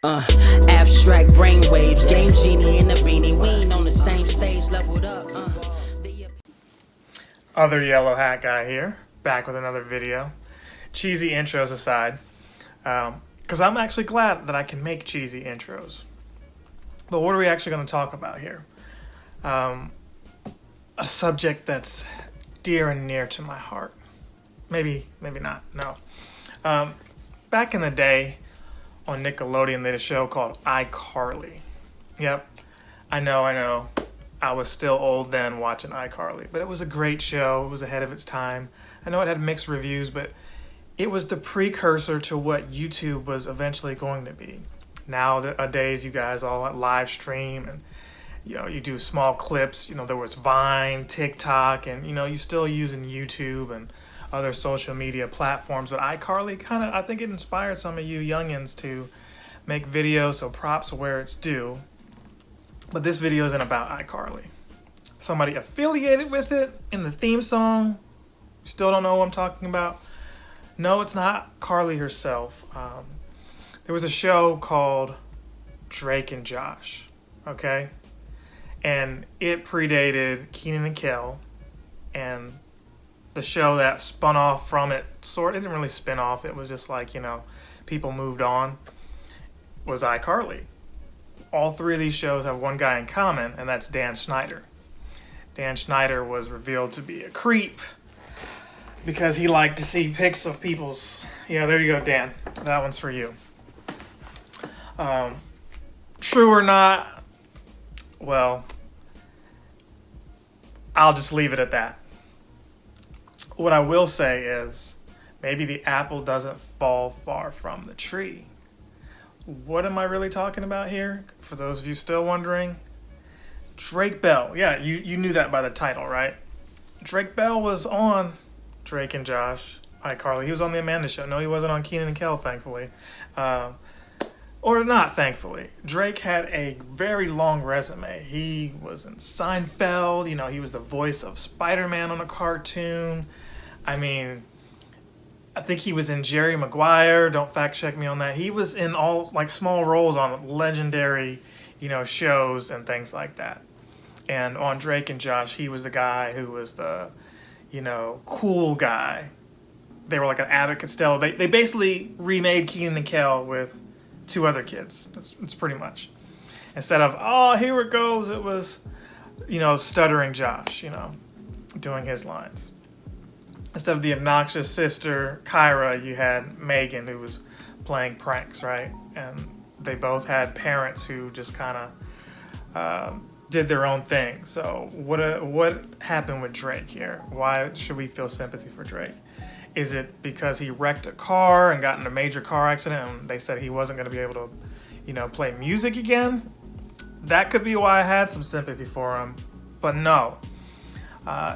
Uh, Abstract brainwaves, game genie in a beanie. We ain't on the same stage, leveled up. Other yellow hat guy here, back with another video. Cheesy intros aside, because I'm actually glad that I can make cheesy intros. But what are we actually going to talk about here? A subject that's dear and near to my heart. Maybe not. No. Back in the day, on Nickelodeon, they had a show called iCarly. Yep, I know. I was still old then watching iCarly, but it was a great show. It was ahead of its time. I know it had mixed reviews, but it was the precursor to what YouTube was eventually going to be. Nowadays, you guys all live stream and you do small clips. There was Vine, TikTok, and you still using YouTube and other social media platforms. But iCarly I think it inspired some of you youngins to make videos, so props where it's due. But this video isn't about iCarly. Somebody affiliated with it in the theme song. Still don't know what I'm talking about. No, it's not Carly herself. There was a show called Drake and Josh, okay? And it predated Kenan and Kel, and the show that spun off from it, it didn't really spin off, it was just like, people moved on, was iCarly. All three of these shows have one guy in common, and that's Dan Schneider. Dan Schneider was revealed to be a creep because he liked to see pics of people's... Yeah, there you go, Dan. That one's for you. True or not, well, I'll just leave it at that. What I will say is, maybe the apple doesn't fall far from the tree. What am I really talking about here? For those of you still wondering, Drake Bell. Yeah, you knew that by the title, right? Drake Bell was on Drake and Josh, iCarly. He was on the Amanda Show. No, he wasn't on Kenan and Kel, thankfully. Or not, thankfully. Drake had a very long resume. He was in Seinfeld. He was the voice of Spider-Man on a cartoon. I think he was in Jerry Maguire. Don't fact check me on that. He was in all small roles on legendary, shows and things like that. And on Drake and Josh, he was the guy who was the, cool guy. They were like an Abbott Costello. They basically remade Kenan and Kel with two other kids. It's pretty much. Instead of, oh, here it goes, it was, stuttering Josh, doing his lines. Instead of the obnoxious sister, Kyra, you had Megan, who was playing pranks, right? And they both had parents who just kind of did their own thing. So what happened with Drake here? Why should we feel sympathy for Drake? Is it because he wrecked a car and got in a major car accident and they said he wasn't going to be able to, play music again? That could be why I had some sympathy for him. But no.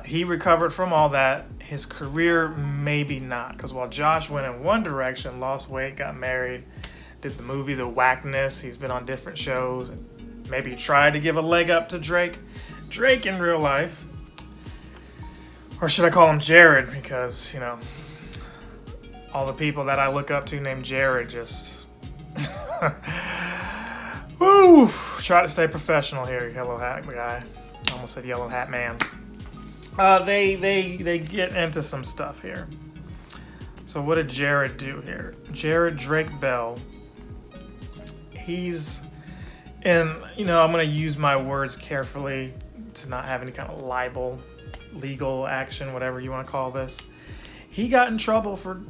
He recovered from all that. His career, maybe not. Because while Josh went in one direction, lost weight, got married, did the movie The Whackness, he's been on different shows, and maybe tried to give a leg up to Drake. Drake in real life. Or should I call him Jared? Because, all the people that I look up to named Jared just... Woo! Try to stay professional here, yellow hat guy. I almost said yellow hat man. They get into some stuff here. So what did Jared do here? Jared Drake Bell. He's in, I'm going to use my words carefully to not have any kind of libel, legal action, whatever you want to call this. He got in trouble for,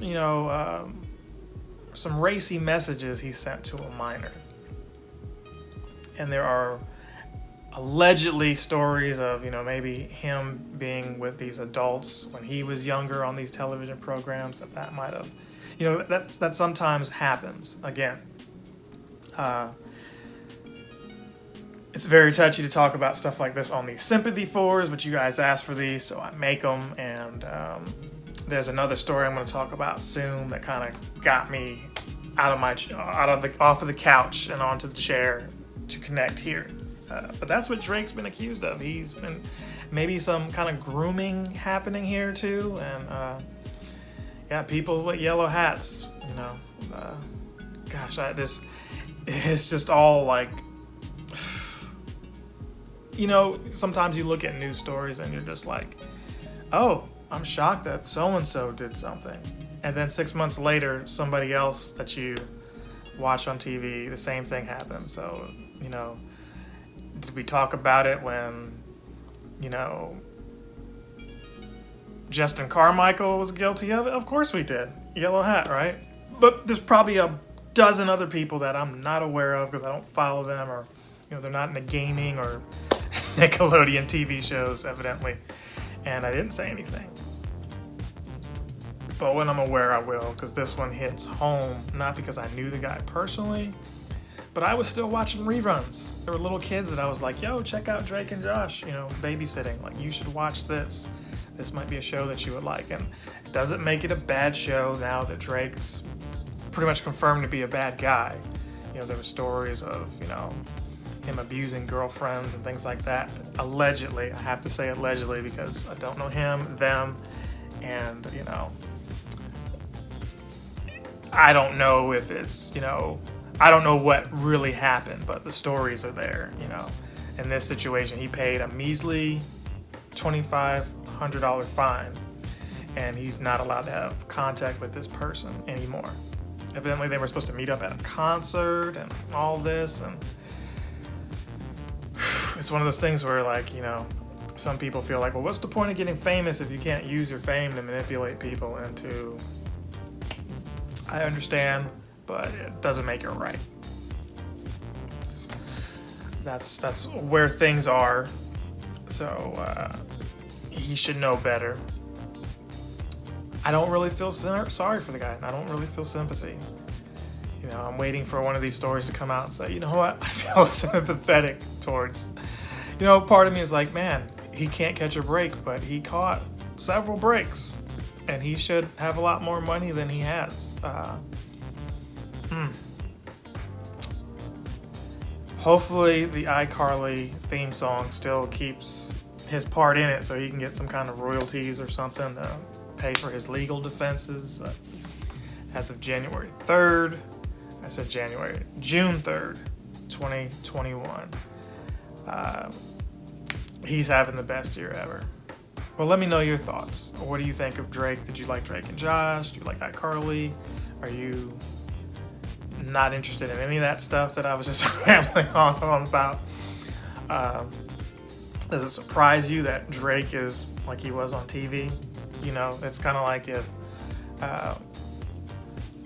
some racy messages he sent to a minor. And there are allegedly stories of, maybe him being with these adults when he was younger on these television programs, that might have, that sometimes happens. Again, it's very touchy to talk about stuff like this on these sympathy fours, but you guys asked for these, so I make them. And there's another story I'm going to talk about soon that kind of got me off of the couch and onto the chair to connect here. But that's what Drake's been accused of. He's been maybe some kind of grooming happening here too, and people with yellow hats. Gosh, it's just all like, you know, sometimes you look at news stories and you're just like, oh, I'm shocked that so-and-so did something. And then 6 months later, somebody else that you watch on TV, the same thing happens. So, you know, did we talk about it when, you know, Justin Carmichael was guilty of it? Of course we did. Yellow hat, right? But there's probably a dozen other people that I'm not aware of because I don't follow them, or, you know, they're not in the gaming or Nickelodeon TV shows, evidently. And I didn't say anything. But when I'm aware, I will, because this one hits home, not because I knew the guy personally, but I was still watching reruns. There were little kids that I was like, yo, check out Drake and Josh, you know, babysitting. Like, you should watch this. This might be a show that you would like. And it doesn't make it a bad show now that Drake's pretty much confirmed to be a bad guy. You know, there were stories of, you know, him abusing girlfriends and things like that. Allegedly, I have to say allegedly because I don't know him, them, and, you know, I don't know if it's, you know, I don't know what really happened, but the stories are there, you know. In this situation, he paid a measly $2,500 fine, and he's not allowed to have contact with this person anymore. Evidently, they were supposed to meet up at a concert and all this, and it's one of those things where, like, you know, some people feel like, well, what's the point of getting famous if you can't use your fame to manipulate people into... I understand, but it doesn't make it right. That's where things are. So he should know better. I don't really feel sorry for the guy. I don't really feel sympathy. You know, I'm waiting for one of these stories to come out and say, you know what, I feel sympathetic towards. You know, part of me is like, man, he can't catch a break, but he caught several breaks. And he should have a lot more money than he has. Hopefully the iCarly theme song still keeps his part in it so he can get some kind of royalties or something to pay for his legal defenses. As of January 3rd, June 3rd, 2021. He's having the best year ever. Well, let me know your thoughts. What do you think of Drake? Did you like Drake and Josh? Do you like iCarly? Are you not interested in any of that stuff that I was just rambling on about? Does it surprise you that Drake is like he was on TV? You know, it's kind of like if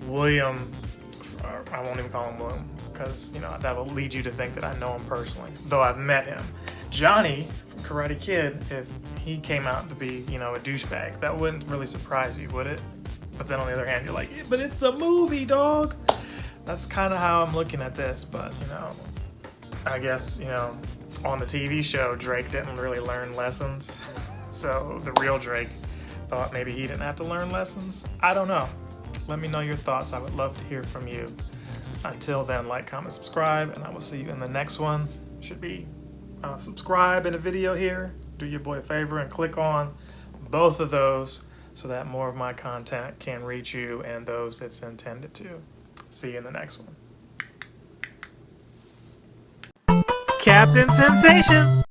William, I won't even call him William, because, you know, that will lead you to think that I know him personally, though I've met him. Johnny from Karate Kid, if he came out to be, you know, a douchebag, that wouldn't really surprise you, would it? But then on the other hand, you're like, yeah, but it's a movie, dog. That's kind of how I'm looking at this, but, you know, I guess, you know, on the TV show, Drake didn't really learn lessons. So the real Drake thought maybe he didn't have to learn lessons. I don't know. Let me know your thoughts. I would love to hear from you. Until then, like, comment, subscribe, and I will see you in the next one. Should be subscribe in a video here. Do your boy a favor and click on both of those so that more of my content can reach you and those it's intended to. See you in the next one. Captain Sensation!